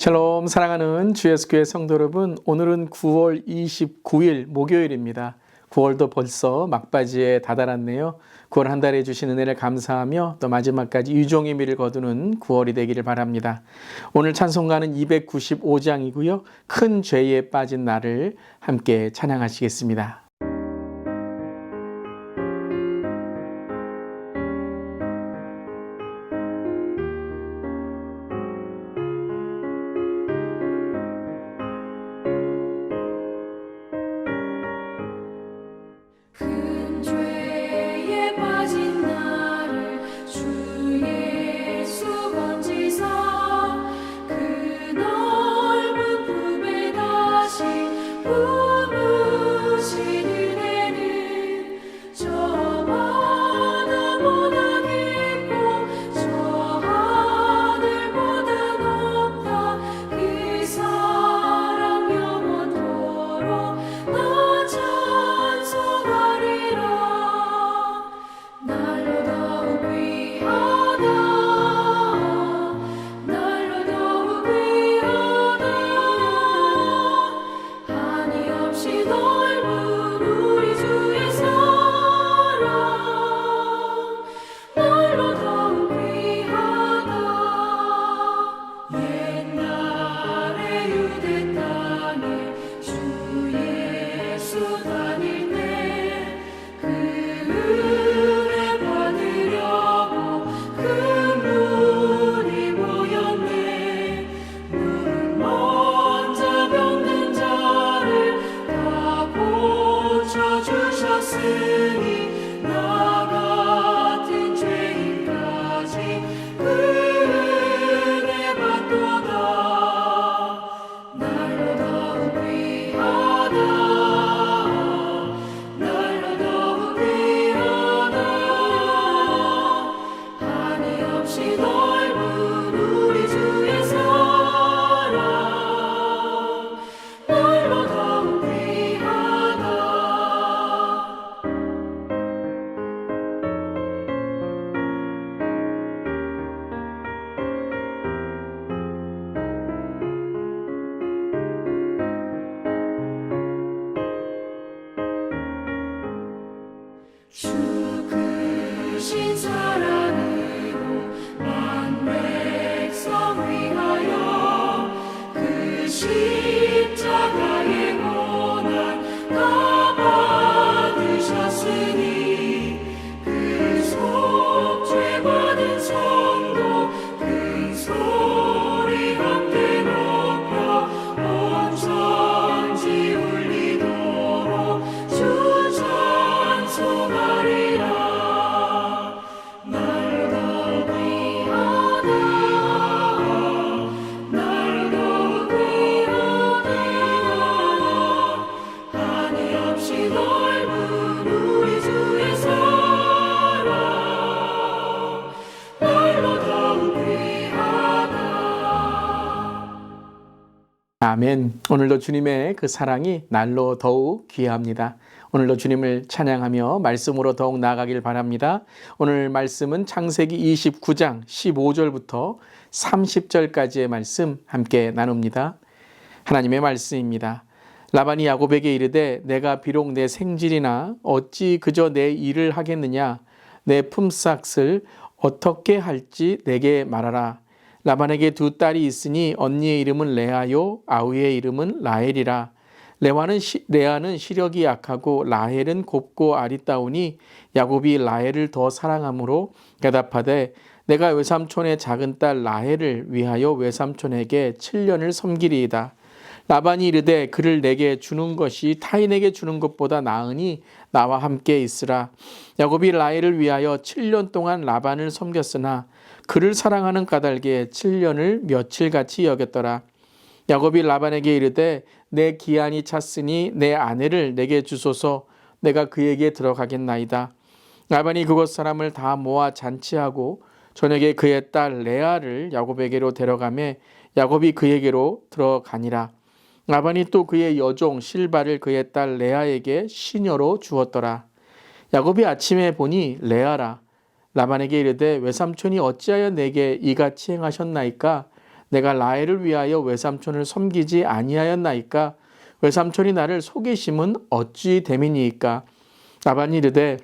샬롬 사랑하는 주 예수교회 성도 여러분, 오늘은 9월 29일 목요일입니다. 9월도 벌써 막바지에 다다랐네요. 9월 한 달에 주신 은혜를 감사하며 또 마지막까지 유종의 미를 거두는 9월이 되기를 바랍니다. 오늘 찬송가는 295장이고요. 큰 죄에 빠진 나를 함께 찬양하시겠습니다. 아멘. 오늘도 주님의 그 사랑이 날로 더욱 귀합니다. 오늘도 주님을 찬양하며 말씀으로 더욱 나아가길 바랍니다. 오늘 말씀은 창세기 29장 15절부터 30절까지의 말씀 함께 나눕니다. 하나님의 말씀입니다. 라반이 야곱에게 이르되 내가 비록 내 생질이나 어찌 그저 내 일을 하겠느냐, 내 품삯을 어떻게 할지 내게 말하라. 라반에게 두 딸이 있으니 언니의 이름은 레아요 아우의 이름은 라헬이라. 레아는 시력이 약하고 라헬은 곱고 아리따우니 야곱이 라헬을 더 사랑하므로 대답하되 내가 외삼촌의 작은 딸 라헬을 위하여 외삼촌에게 7년을 섬기리이다. 라반이 이르되 그를 내게 주는 것이 타인에게 주는 것보다 나으니 나와 함께 있으라. 야곱이 라헬을 위하여 7년 동안 라반을 섬겼으나 그를 사랑하는 까닭에 7년을 며칠같이 여겼더라. 야곱이 라반에게 이르되 내 기한이 찼으니 내 아내를 내게 주소서. 내가 그에게 들어가겠나이다. 라반이 그곳 사람을 다 모아 잔치하고 저녁에 그의 딸 레아를 야곱에게로 데려가매 야곱이 그에게로 들어가니라. 라반이 또 그의 여종 실바를 그의 딸 레아에게 시녀로 주었더라. 야곱이 아침에 보니 레아라. 라반에게 이르되 외삼촌이 어찌하여 내게 이같이 행하셨나이까? 내가 라헬을 위하여 외삼촌을 섬기지 아니하였나이까? 외삼촌이 나를 속이심은 어찌 됨이니이까? 라반이 이르되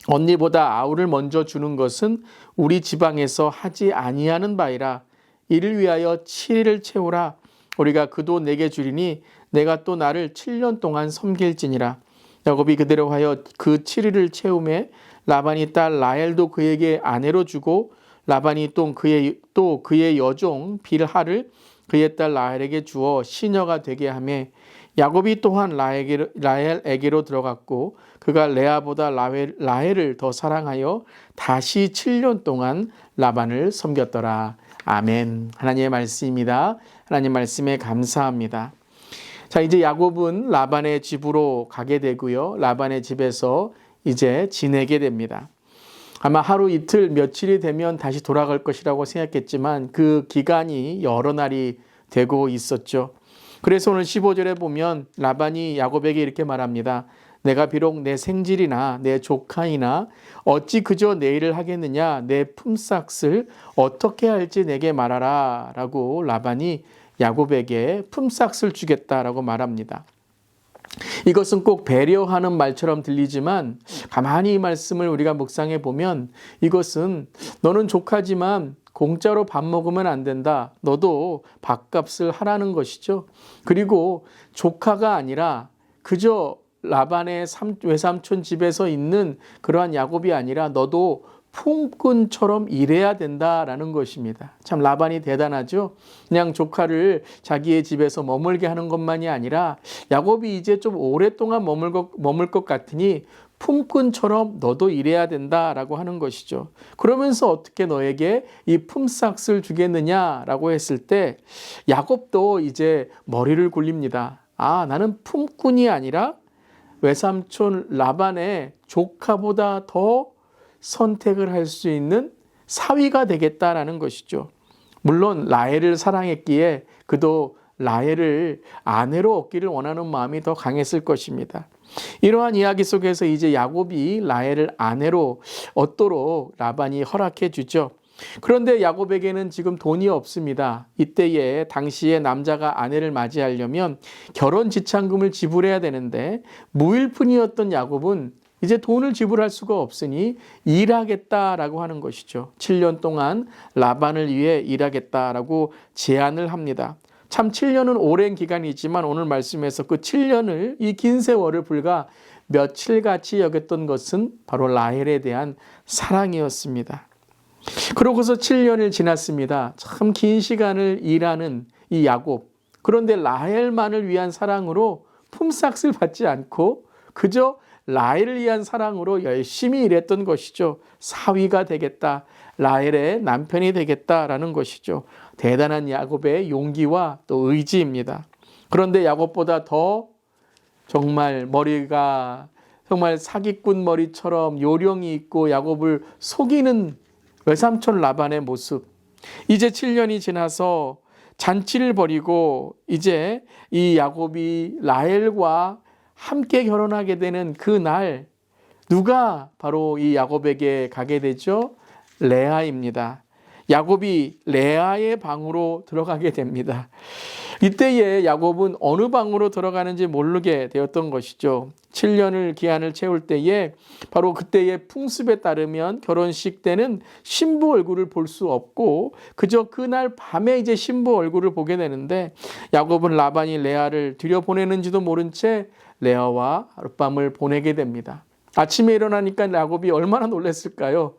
언니보다 아우를 먼저 주는 것은 우리 지방에서 하지 아니하는 바이라. 이를 위하여 7일을 채우라. 우리가 그 돈 내게 주리니 내가 또 나를 7년 동안 섬길지니라. 야곱이 그대로 하여 그 7일을 채우매 라반이 딸 라헬도 그에게 아내로 주고 라반이 또 그의 여종 빌하를 그의 딸 라헬에게 주어 시녀가 되게 하며 야곱이 또한 라헬에게로 들어갔고 그가 레아보다 라헬을 더 사랑하여 다시 7년 동안 라반을 섬겼더라. 아멘. 하나님의 말씀입니다. 하나님 말씀에 감사합니다. 자, 이제 야곱은 라반의 집으로 가게 되고요. 라반의 집에서 이제 지내게 됩니다. 아마 하루 이틀 며칠이 되면 다시 돌아갈 것이라고 생각했지만 그 기간이 여러 날이 되고 있었죠. 그래서 오늘 15절에 보면 라반이 야곱에게 이렇게 말합니다. 내가 비록 내 생질이나 내 조카이나 어찌 그저 내 일을 하겠느냐. 내 품삯을 어떻게 할지 내게 말하라 라고 라반이 야곱에게 품삯을 주겠다라고 말합니다. 이것은 꼭 배려하는 말처럼 들리지만 가만히 이 말씀을 우리가 묵상해 보면 이것은 너는 조카지만 공짜로 밥 먹으면 안 된다. 너도 밥값을 하라는 것이죠. 그리고 조카가 아니라 그저 라반의 외삼촌 집에서 있는 그러한 야곱이 아니라 너도 품꾼처럼 일해야 된다라는 것입니다. 참 라반이 대단하죠. 그냥 조카를 자기의 집에서 머물게 하는 것만이 아니라 야곱이 이제 좀 오랫동안 머물 것 같으니 품꾼처럼 너도 일해야 된다라고 하는 것이죠. 그러면서 어떻게 너에게 이 품삯을 주겠느냐라고 했을 때 야곱도 이제 머리를 굴립니다. 아, 나는 품꾼이 아니라 외삼촌 라반의 조카보다 더 선택을 할 수 있는 사위가 되겠다라는 것이죠. 물론 라헬을 사랑했기에 그도 라헬을 아내로 얻기를 원하는 마음이 더 강했을 것입니다. 이러한 이야기 속에서 이제 야곱이 라헬을 아내로 얻도록 라반이 허락해 주죠. 그런데 야곱에게는 지금 돈이 없습니다. 이때에 당시에 남자가 아내를 맞이하려면 결혼 지참금을 지불해야 되는데 무일푼이었던 야곱은 이제 돈을 지불할 수가 없으니 일하겠다라고 하는 것이죠. 7년 동안 라반을 위해 일하겠다라고 제안을 합니다. 참 7년은 오랜 기간이지만 오늘 말씀에서 그 7년을 이 긴 세월을 불과 며칠같이 여겼던 것은 바로 라헬에 대한 사랑이었습니다. 그러고서 7년을 지났습니다. 참 긴 시간을 일하는 이 야곱. 그런데 라헬만을 위한 사랑으로 품삯을 받지 않고 그저 라헬을 위한 사랑으로 열심히 일했던 것이죠. 사위가 되겠다. 라헬의 남편이 되겠다라는 것이죠. 대단한 야곱의 용기와 또 의지입니다. 그런데 야곱보다 더 정말 머리가 정말 사기꾼 머리처럼 요령이 있고 야곱을 속이는 외삼촌 라반의 모습. 이제 7년이 지나서 잔치를 벌이고 이제 이 야곱이 라헬과 함께 결혼하게 되는 그 날 누가 바로 이 야곱에게 가게 되죠? 레아입니다. 야곱이 레아의 방으로 들어가게 됩니다. 이때에 야곱은 어느 방으로 들어가는지 모르게 되었던 것이죠. 7년을 기한을 채울 때에 바로 그때의 풍습에 따르면 결혼식 때는 신부 얼굴을 볼 수 없고 그저 그날 밤에 이제 신부 얼굴을 보게 되는데 야곱은 라반이 레아를 들여보내는지도 모른 채 레아와 하룻밤을 보내게 됩니다. 아침에 일어나니까 야곱이 얼마나 놀랐을까요?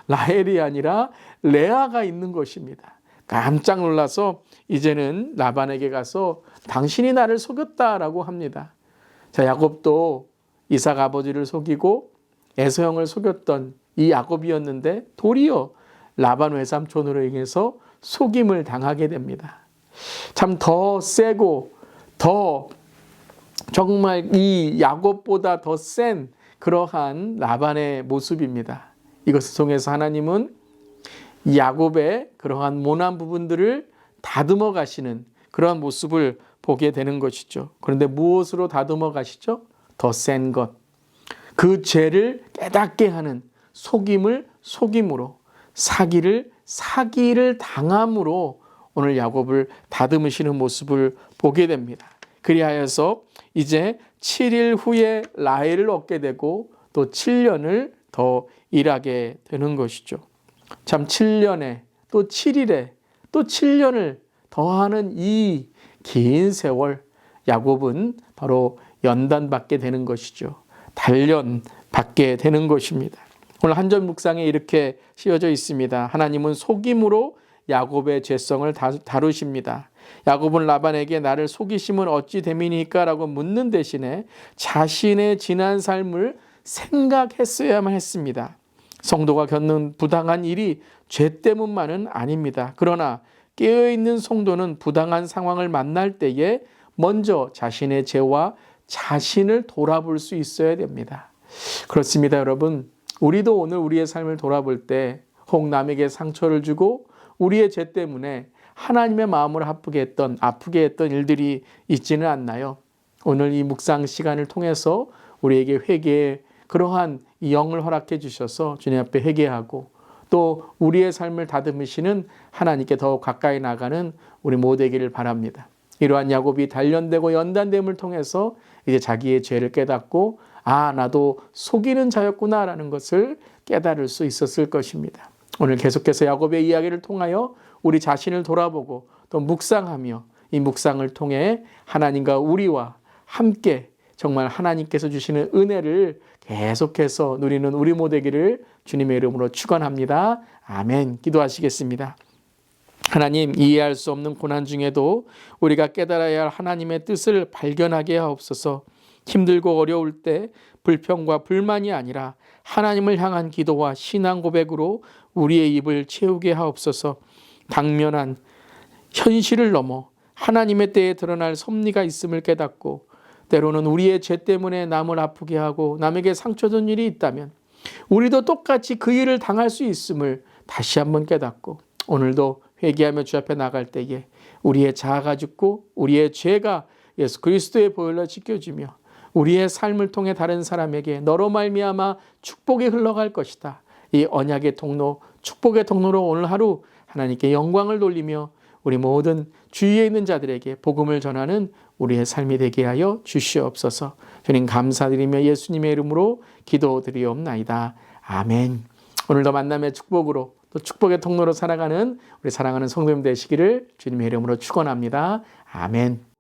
라헬이 아니라 레아가 있는 것입니다. 깜짝 놀라서 이제는 라반에게 가서 당신이 나를 속였다라고 합니다. 자, 야곱도 이삭 아버지를 속이고 에서 형을 속였던 이 야곱이었는데 도리어 라반 외삼촌으로 인해서 속임을 당하게 됩니다. 참 더 세고 더 정말 이 야곱보다 더 센 그러한 라반의 모습입니다. 이것을 통해서 하나님은 야곱의 그러한 모난 부분들을 다듬어 가시는 그러한 모습을 보게 되는 것이죠. 그런데 무엇으로 다듬어 가시죠? 더 센 것. 그 죄를 깨닫게 하는 속임을 속임으로, 사기를 당함으로 오늘 야곱을 다듬으시는 모습을 보게 됩니다. 그리하여서 이제 7일 후에 라헬을 얻게 되고 또 7년을 더 일하게 되는 것이죠. 참 7년에 또 7일에 또 7년을 더하는 이 긴 세월, 야곱은 바로 연단받게 되는 것이죠. 단련 받게 되는 것입니다. 오늘 한전 묵상에 이렇게 씌워져 있습니다. 하나님은 속임으로 야곱의 죄성을 다루십니다. 야곱은 라반에게 나를 속이심은 어찌 됨이니까 라고 묻는 대신에 자신의 지난 삶을 생각했어야만 했습니다. 성도가 겪는 부당한 일이 죄 때문만은 아닙니다. 그러나 깨어있는 성도는 부당한 상황을 만날 때에 먼저 자신의 죄와 자신을 돌아볼 수 있어야 됩니다. 그렇습니다, 여러분. 우리도 오늘 우리의 삶을 돌아볼 때 혹 남에게 상처를 주고 우리의 죄 때문에 하나님의 마음을 아프게 했던 일들이 있지는 않나요? 오늘 이 묵상 시간을 통해서 우리에게 회개의 그러한 이 영을 허락해 주셔서 주님 앞에 회개하고 또 우리의 삶을 다듬으시는 하나님께 더욱 가까이 나가는 우리 모두이기를 바랍니다. 이러한 야곱이 단련되고 연단됨을 통해서 이제 자기의 죄를 깨닫고 나도 속이는 자였구나 라는 것을 깨달을 수 있었을 것입니다. 오늘 계속해서 야곱의 이야기를 통하여 우리 자신을 돌아보고 또 묵상하며 이 묵상을 통해 하나님과 우리와 함께 정말 하나님께서 주시는 은혜를 계속해서 누리는 우리 모두기를 주님의 이름으로 축원합니다. 아멘. 기도하시겠습니다. 하나님, 이해할 수 없는 고난 중에도 우리가 깨달아야 할 하나님의 뜻을 발견하게 하옵소서. 힘들고 어려울 때 불평과 불만이 아니라 하나님을 향한 기도와 신앙 고백으로 우리의 입을 채우게 하옵소서. 당면한 현실을 넘어 하나님의 때에 드러날 섭리가 있음을 깨닫고 때로는 우리의 죄 때문에 남을 아프게 하고 남에게 상처 준 일이 있다면 우리도 똑같이 그 일을 당할 수 있음을 다시 한번 깨닫고 오늘도 회개하며 주 앞에 나갈 때에 우리의 자아가 죽고 우리의 죄가 예수 그리스도의 보혈로 지켜지며 우리의 삶을 통해 다른 사람에게 너로 말미암아 축복이 흘러갈 것이다. 이 언약의 통로, 축복의 통로로 오늘 하루 하나님께 영광을 돌리며 우리 모든 주위에 있는 자들에게 복음을 전하는 우리의 삶이 되게 하여 주시옵소서. 주님 감사드리며 예수님의 이름으로 기도드리옵나이다. 아멘. 오늘도 만남의 축복으로 또 축복의 통로로 살아가는 우리 사랑하는 성도님 되시기를 주님의 이름으로 축원합니다. 아멘.